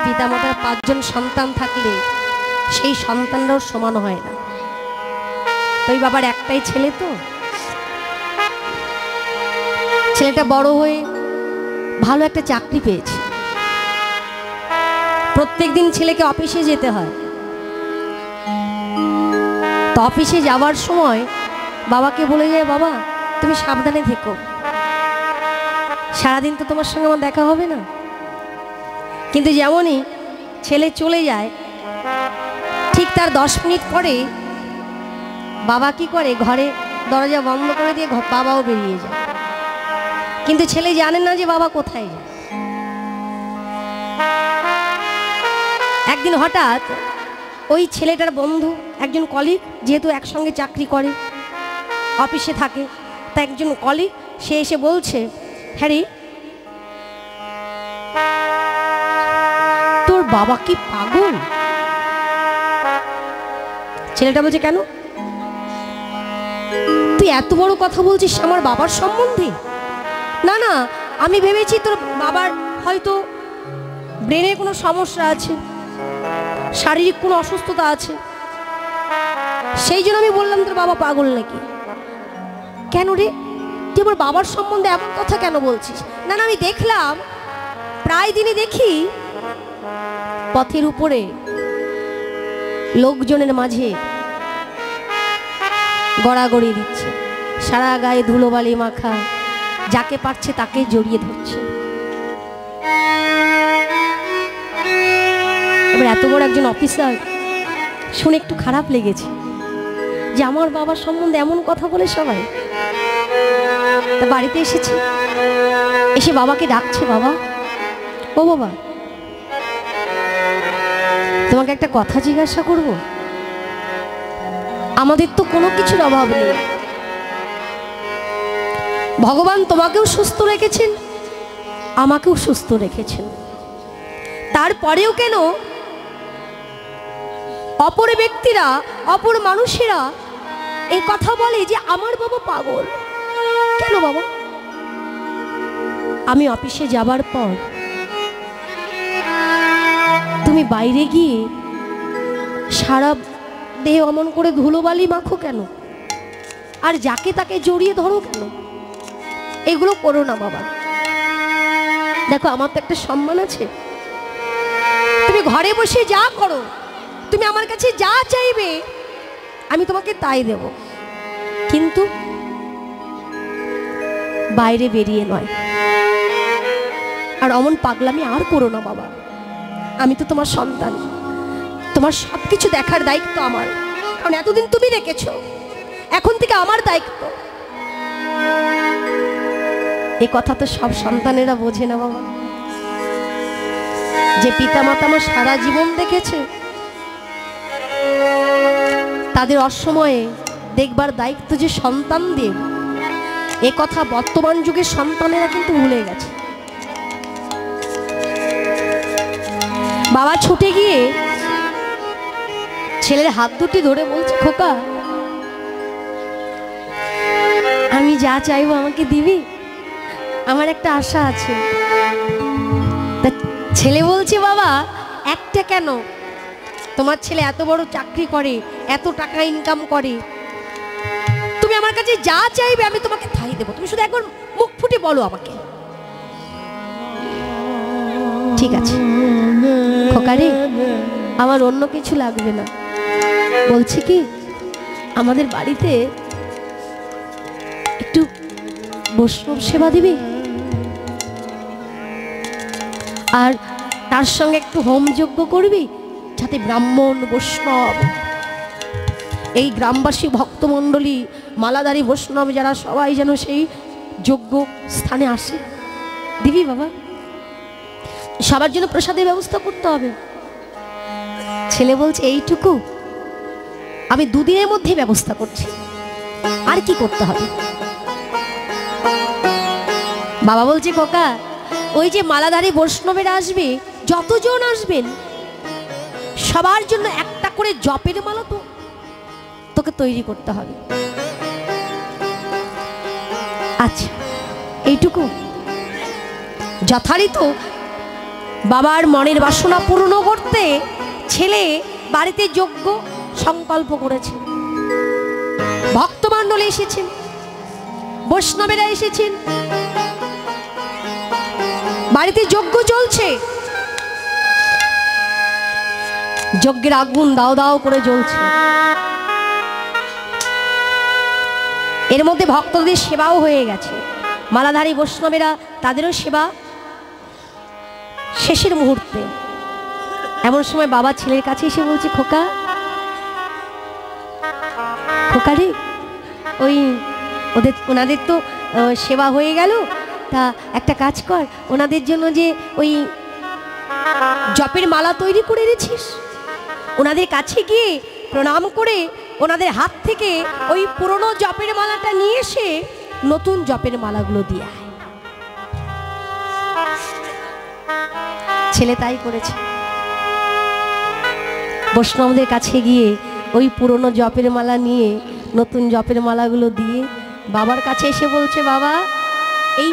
পিতামাতার 5 জন সন্তান থাকলে সেই সন্তানরাও সমান হয় না। তো ওই বাবার একটাই ছেলে, তো ছেলেটা বড় হয়ে ভালো একটা চাকরি পেয়েছে। প্রত্যেকদিন ছেলেকে অফিসে যেতে হয়। তো অফিসে যাওয়ার সময় বাবাকে বলে যায়, বাবা তুমি সাবধানে থেকো, সারাদিন তো তোমার সঙ্গে আমার দেখা হবে না। কিন্তু যেমনই ছেলে চলে যায়, ঠিক তার 10 মিনিট পরে বাবা কি করে, ঘরে দরজা বন্ধ করে দিয়ে বাবাও বেরিয়ে যায়। কিন্তু ছেলে জানে না যে বাবা কোথায় যায়। একদিন হঠাৎ ওই ছেলেটার বন্ধু একজন কলিগ, যেহেতু একসঙ্গে চাকরি করে, অফিসে থাকে, তা একজন কলিগ সে এসে বলছে, হ্যারি তোর বাবা কি পাগল? ছেলেটা বলছে, কেন? তুই এত বড় কথা বলছিস আমার বাবার সম্বন্ধে? না না, আমি ভেবেছি তোর বাবার হয়তো ব্রেনে কোনো সমস্যা আছে, শারীরিক কোনো অসুস্থতা আছে, সেই জন্য আমি বললাম তোর বাবা পাগল নাকি। কেন রে, তুই আমার বাবার সম্বন্ধে এমন কথা কেন বলছিস? না না, আমি দেখলাম, প্রায় দিনই দেখি পথের উপরে লোকজনের মাঝে গড়াগড়ি দিচ্ছে, সারা গায়ে ধুলোবালি মাখা, যাকে পারছে তাকে জড়িয়ে ধরছে। এবার এত বড় একজন অফিসার শুনে একটু খারাপ লেগেছে যে আমার বাবার সম্বন্ধে এমন কথা বলে সবাই। তা বাড়িতে এসেছে, এসে বাবাকে ডাকছে, বাবা ও বাবা, তোমাকে একটা কথা জিজ্ঞাসা করব। আমাদের তো কোনো কিছুর অভাব নেই, ভগবান তোমাকেও সুস্থ রেখেছেন, আমাকেও সুস্থ রেখেছেন, তারপরেও কেন অপর ব্যক্তিরা, অপর মানুষেরা এই কথা বলে যে আমার বাবা পাগল? কেন বাবা? আমি অফিসে যাবার পর তুমি বাইরে গিয়ে সারা দেহ অমন করে ধুলোবালি মাখো কেন? আর যাকে তাকে জড়িয়ে ধরো কেন? এগুলো করো না বাবা। দেখো, আমার তো একটা সম্মান আছে। তুমি ঘরে বসে যা করো, তুমি আমার কাছে যা চাইবে আমি তোমাকে তাই দেব, কিন্তু বাইরে বেরিয়ে নয়। আর অমন পাগলামি আর করো না বাবা। আমি তো তোমার সন্তান, তোমার সব কিছু দেখার দায়িত্ব আমার, কারণ এতদিন তুমি রেখেছ, এখন থেকে আমার দায়িত্ব। এই কথা তো সব সন্তানেরা বোঝে না বাবা। যে পিতামাতা আমার সারা জীবন দেখেছে, তাদের অসময়ে দেখবার দায়িত্ব যে সন্তানদের, এ কথা বর্তমান যুগের সন্তানেরা কিন্তু ভুলে গেছে। বাবা ছুটে গিয়ে ছেলের হাত দুটি ধরে বলছে, খোকা আমি যা চাইবো আমাকে দিবি? আমার একটা আশা আছে। ছেলে বলছে, বাবা একটা কেন, তোমার ছেলে এত বড় চাকরি করে, এত টাকা ইনকাম করে, তুমি আমার কাছে যা চাইবে আমি তোমাকে তাই দেবো, তুমি শুধু একবার মুখ ফুটে বলো আমাকে। ঠিক আছে খোকারে, আমার অন্য কিছু লাগবে না। বলছি কি, আমাদের বাড়িতে একটু বৈষ্ণব সেবা দিবি, আর তার সঙ্গে একটু হোম যজ্ঞ করবি, যাতে ব্রাহ্মণ বৈষ্ণব, এই গ্রামবাসী ভক্তমণ্ডলী, মালাধারী বৈষ্ণব যারা সবাই যেন সেই যজ্ঞ স্থানে আসে। দিবি বাবা? সবার জন্য প্রসাদের ব্যবস্থা করতে হবে। ছেলে বলছে, এইটুকু আমি 2 দিনের মধ্যে ব্যবস্থা করছি, আর কি করতে হবে? বাবা বলছে, খোকা ওই যে মালাধারী বৈষ্ণবেরা আসবে, যতজন আসবেন সবার জন্য একটা করে জপের মালা তো তোকে তৈরি করতে হবে। আচ্ছা এইটুকু? যথারীত বাবার মনের বাসনা পূর্ণ করতে ছেলে বাড়িতে যজ্ঞ সংকল্প করেছে। ভক্তমণ্ডলী এসেছেন, বৈষ্ণবেরা এসেছেন, বাড়িতে যজ্ঞ চলছে। যজ্ঞের আগুন দাও দাও করে জ্বলছে। এর মধ্যে ভক্তদের সেবাও হয়ে গেছে। মালাধারী বৈষ্ণবেরা তাদেরও সেবা শেষের মুহূর্তে। এমন সময় বাবা ছেলের কাছে এসে বলছে, খোকা খোকা রে, ওই ওনাদের তো সেবা হয়ে গেল, তা একটা কাজ কর, ওনাদের জন্য যে ওই জপের মালা তৈরি করে এনেছিস, ওনাদের কাছে গিয়ে প্রণাম করে ওনাদের হাত থেকে ওই পুরনো জপের মালাটা নিয়ে এসে নতুন জপের মালাগুলো দিয়ে আয়। ছেলে তাই করেছে। বৈষ্ণবদের কাছে গিয়ে ওই পুরনো জপের মালা নিয়ে নতুন জপের মালাগুলো দিয়ে বাবার কাছে এসে বলছে, বাবা এই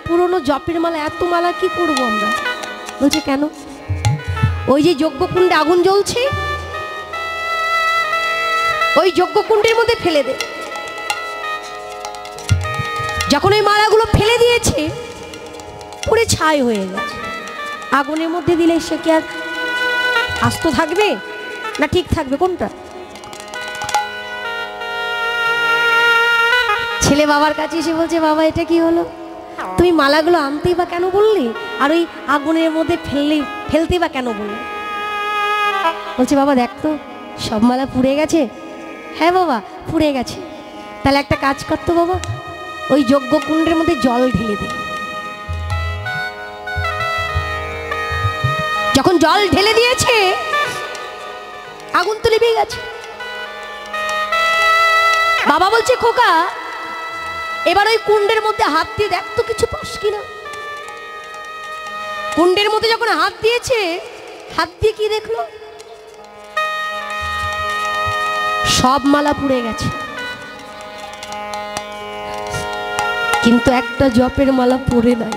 পুরনো জপের মালা, এত মালা কি করবো আমরা? বলছে কেন? ওই যে যজ্ঞকুণ্ডে আগুন জ্বলছে, ওই যজ্ঞকুণ্ডের মধ্যে ফেলে দে। যখন ওই মালাগুলো ফেলে দিয়েছে, পুরে ছাই হয়ে গেছে। আগুনের মধ্যে দিলে সে কি আর আস্ত থাকবে না ঠিক থাকবে? কোনটা? ছেলে বাবার কাছে এসে বলছে, বাবা এটা কি হলো? তুমি মালাগুলো আনতেই বা কেন বললি, আর ওই আগুনের মধ্যে ফেলতেই বা কেন বললি? বলছে, বাবা দেখ তো সব মালা পুড়ে গেছে। হ্যাঁ বাবা পুড়ে গেছে। তাহলে একটা কাজ করতো বাবা, ওই যজ্ঞকুণ্ডের মধ্যে জল ঢেলে দে। যখন জল ঢেলে দিয়েছে, আগুন তো নিভে গেছে। বাবা বলছে, খোকা এবার ওই কুণ্ডের মধ্যে হাত দিয়ে দেখ তো কিছু পাস কিনা। কুণ্ডের মধ্যে যখন হাত দিয়েছে, হাত দিয়ে কি দেখলো? সব মালা পুড়ে গেছে, কিন্তু একটা জপের মালা পড়ে নাই।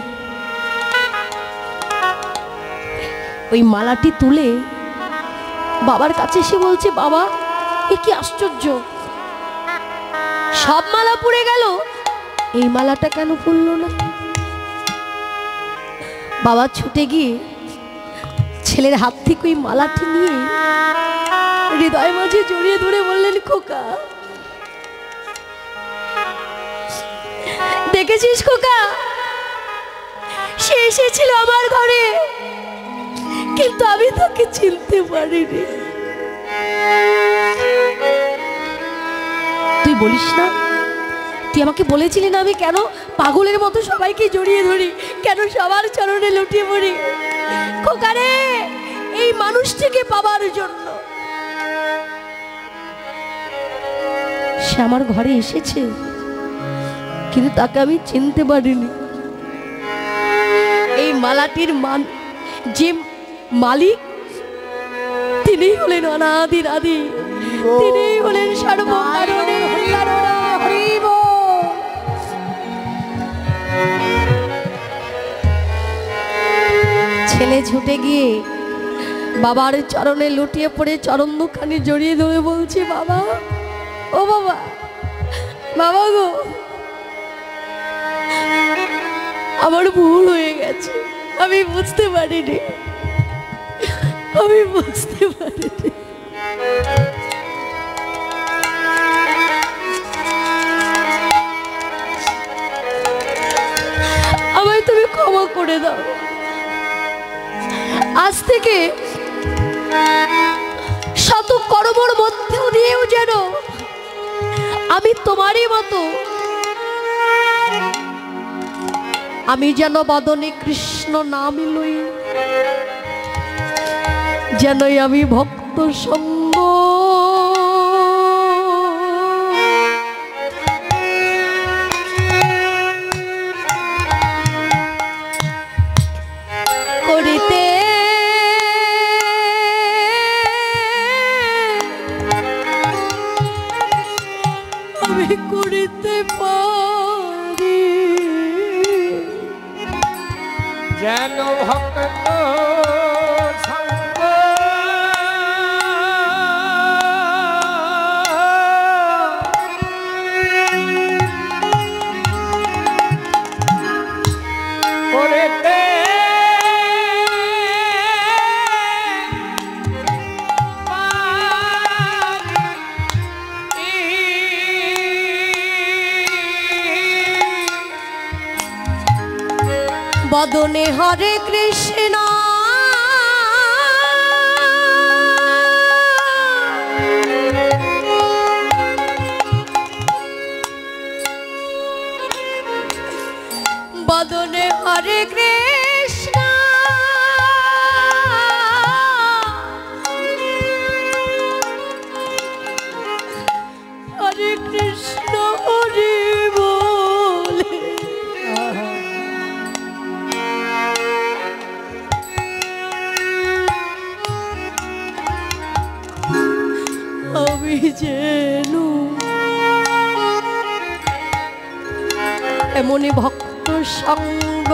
ওই মালাটি তুলে বাবার কাছে এসে বলছে, বাবা এ কি আশ্চর্য, সব মালা পুড়ে গেল, এই মালাটা কেন পড়লো না? বাবা ছুটে গিয়ে ছেলের হাত থেকে ওই মালাটি নিয়ে হৃদয় মাঝে জড়িয়ে ধরে বললেন, খোকা দেখেছিস খোকা, সে এসেছিল আমার ঘরে, কিন্তু আমি তাকে চিনতে পারিনি। তুই বলিস না, তুই আমাকে বলেছিলি না আমি কেন পাগলের মতো সবাইকে জড়িয়ে ধরি, কেন সবার চরণে লুটিয়ে পড়ি? খোকা রে, এই মানুষটিকে পাবার জন্য। সে আমার ঘরে এসেছে, কিন্তু তাকে আমি চিনতে পারিনি। এই মালাটির যে মালিক, তিনি হলেন অনাদির আদি, তিনি হলেন সর্বকারণের কারণ। ছেলে ছুটে গিয়ে বাবার চরণে লুটিয়ে পড়ে চরণ দুখানি জড়িয়ে ধরে বলছে, বাবা ও বাবা, বাবা গো আমার ভুল হয়ে গেছে, আমি বুঝতে পারিনি, আমি বুঝতে পারিনি। আমায় তুমি ক্ষমা করে দাও। আজ থেকে শত কর্মর মধ্যেও দিয়েও যেন আমি তোমারই মতো, আমি যেন বদনে কৃষ্ণ নাম লই, যেনই আমি ভক্ত সঙ্গ করিতে আমি করিতে পারি, যেন ভক্ত বদনে হরে কৃষ্ণ বদনে হরে কৃষ্ণ হরে কৃষ্ণ হরে বলে আমি যেন এমনি ভক্ত সঙ্গ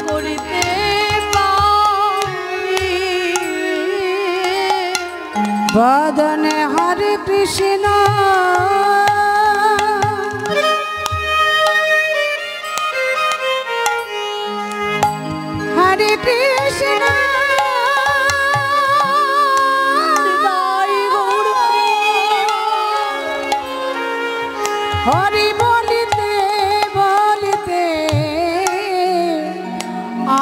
করিতে পারি বদনে হরে কৃষ্ণ হরে কৃষ্ণ হরি বলিতে বলিতে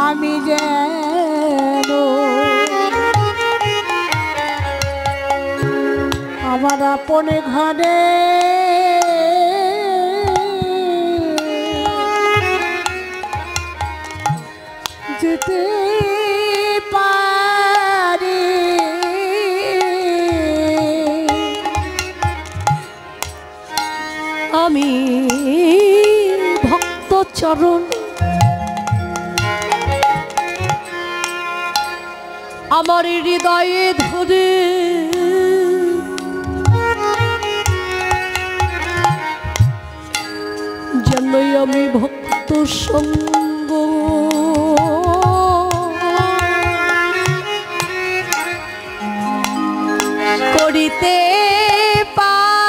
আমি যেন আমার আপন ঘরে যেতে পারি আমি ভক্ত চরণ আমার হৃদয়ে ধরে যেনই আমি ভক্ত সঙ্গ করিতে পারি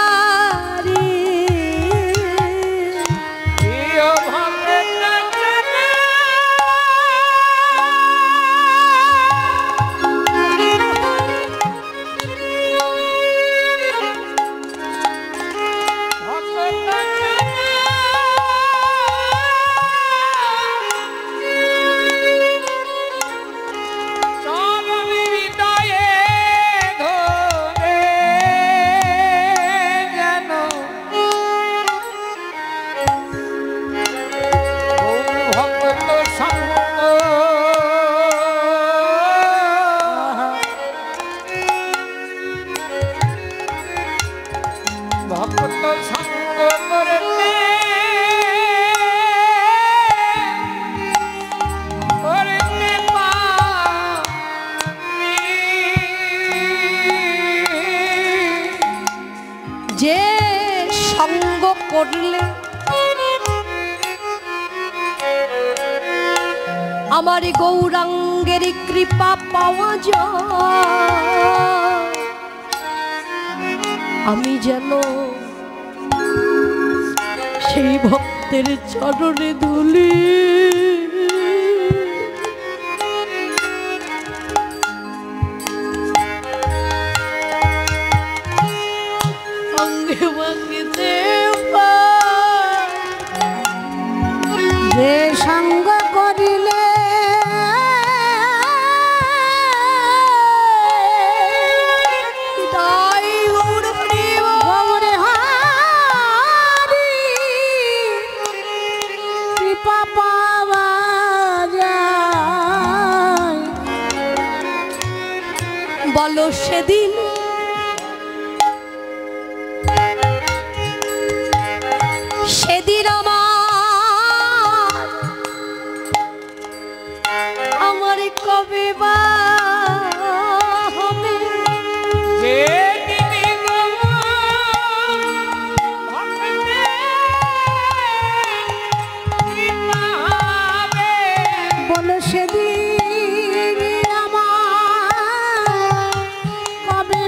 যে সঙ্গ করলে আমার গৌরাঙ্গের কৃপা পাওয়া যায় আমি যেন সেই ভক্তের চরণে ধুলি যে সঙ্গ করিলে গৌরে হরি কৃপা পাওয়া যায় বলো সেদিন সেদিন আমার কবে বা হবে বলো সেদিন আমার কবে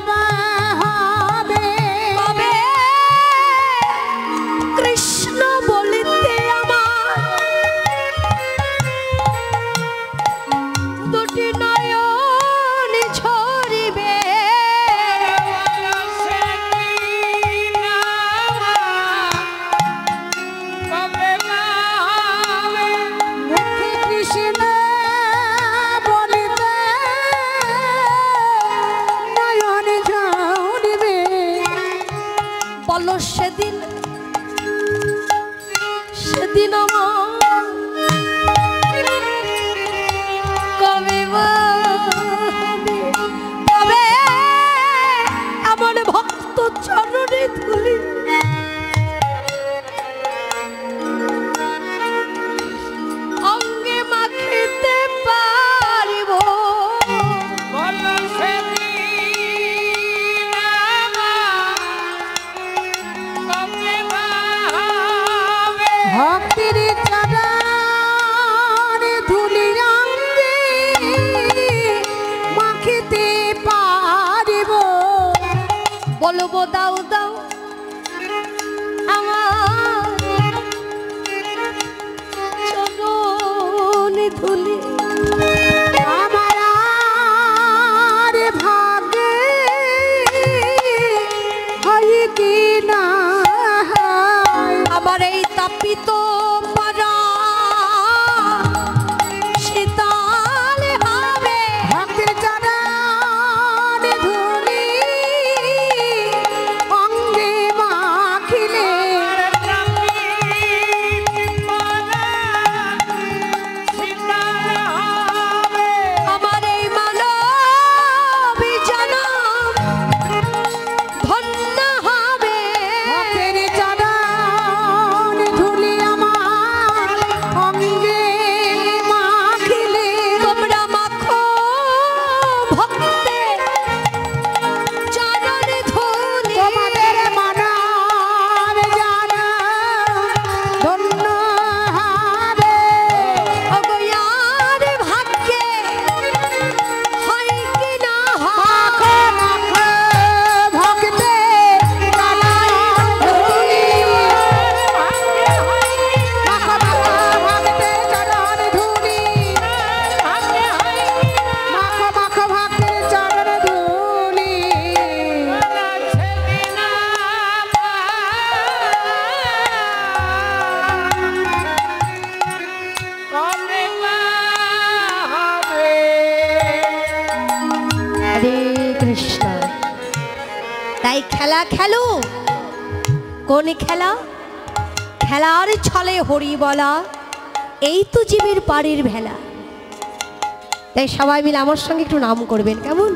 সেদিন সেদিন আমার কবে কবে আমার ভক্ত চরণে ধুলি অঙ্গে মাখিতে পারিব ভক্তির চরণে ধুলি অঙ্গে মাখিতে পারিব বলবো দাও দাও আমার চরণে ধুলি আমার আর ভাগে হয় কি না আমার এই তাপিত পারা শীতল হবে ভক্তির চরণে ধুলি অঙ্গে মাখিলে আমার এই মানব জনম ধন্য হবে ভক্তির চরণে ধুলি আমার অঙ্গে মাখিলে তোমরা মাখো ভক্তে চরণে ধুলি তোমাদের মানব জানা ধন্য হবে অগয়ার ভাগ্যে হয় কি না মাখো মাখো ভক্তে চরণ ধুলি মাখো মাখো ভক্তের চরণ ধুলি হরে কৃষ্ণ। তাই খেলা খেলো, কোন খেলা? খেলার ছলে হরি বলা, এই তো জীবের পাড়ের ভেলা। তাই সবাই মিলে আমার সঙ্গে একটু নাম করবেন, কেমন?